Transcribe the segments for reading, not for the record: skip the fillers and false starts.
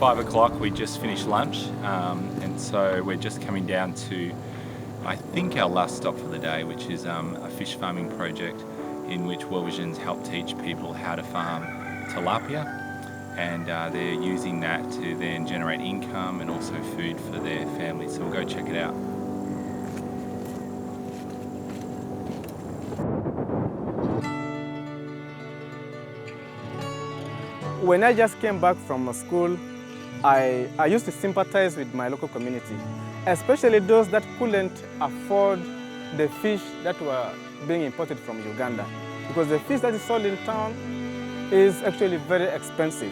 5 o'clock, we just finished lunch, and so we're just coming down to, I think, our last stop for the day, which is a fish farming project in which World Vision's help teach people how to farm tilapia, and they're using that to then generate income and also food for their families. So we'll go check it out. When I just came back from school, I used to sympathize with my local community, especially those that couldn't afford the fish that were being imported from Uganda, because the fish that is sold in town is actually very expensive.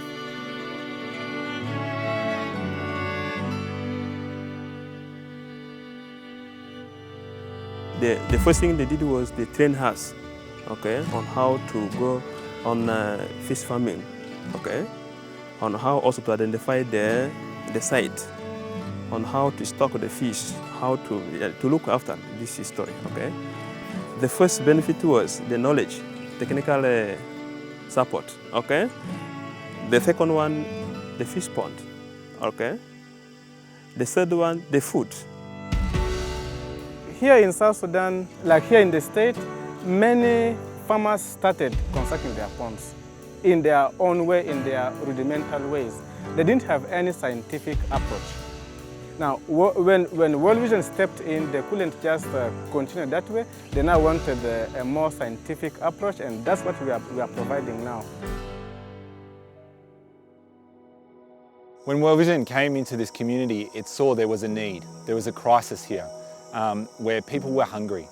The first thing they did was they trained us, okay, on how to go on fish farming, okay, on how also to identify the site, on how to stock the fish, how to look after this story, okay. The first benefit was the knowledge, technical support, okay. The second one, the fish pond, okay. The third one, the food. Here in South Sudan, like here in the state, many farmers started constructing their ponds in their own way, in their rudimental ways. They didn't have any scientific approach. Now, when World Vision stepped in, they couldn't just continue that way. They now wanted a more scientific approach, and that's what we are providing now. When World Vision came into this community, it saw there was a need. There was a crisis here where people were hungry.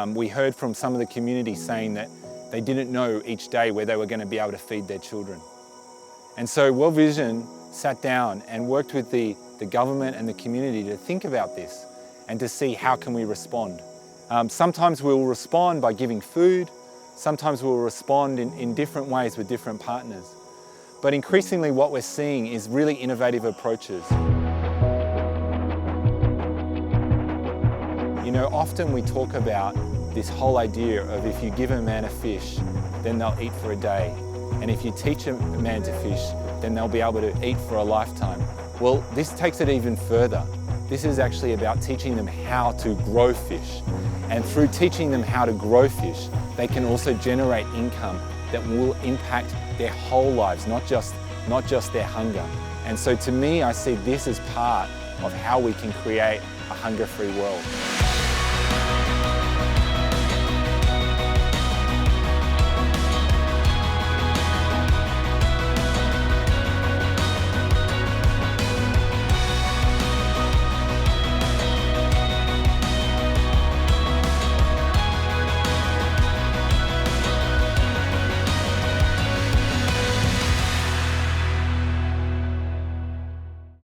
We heard from some of the community saying that they didn't know each day where they were going to be able to feed their children. And so World Vision sat down and worked with the government and the community to think about this and to see how can we respond. Sometimes we'll respond by giving food, sometimes we'll respond in different ways with different partners. But increasingly what we're seeing is really innovative approaches. You know, often we talk about this whole idea of if you give a man a fish, then they'll eat for a day. And if you teach a man to fish, then they'll be able to eat for a lifetime. Well, this takes it even further. This is actually about teaching them how to grow fish. And through teaching them how to grow fish, they can also generate income that will impact their whole lives, not just their hunger. And so to me, I see this as part of how we can create a hunger-free world.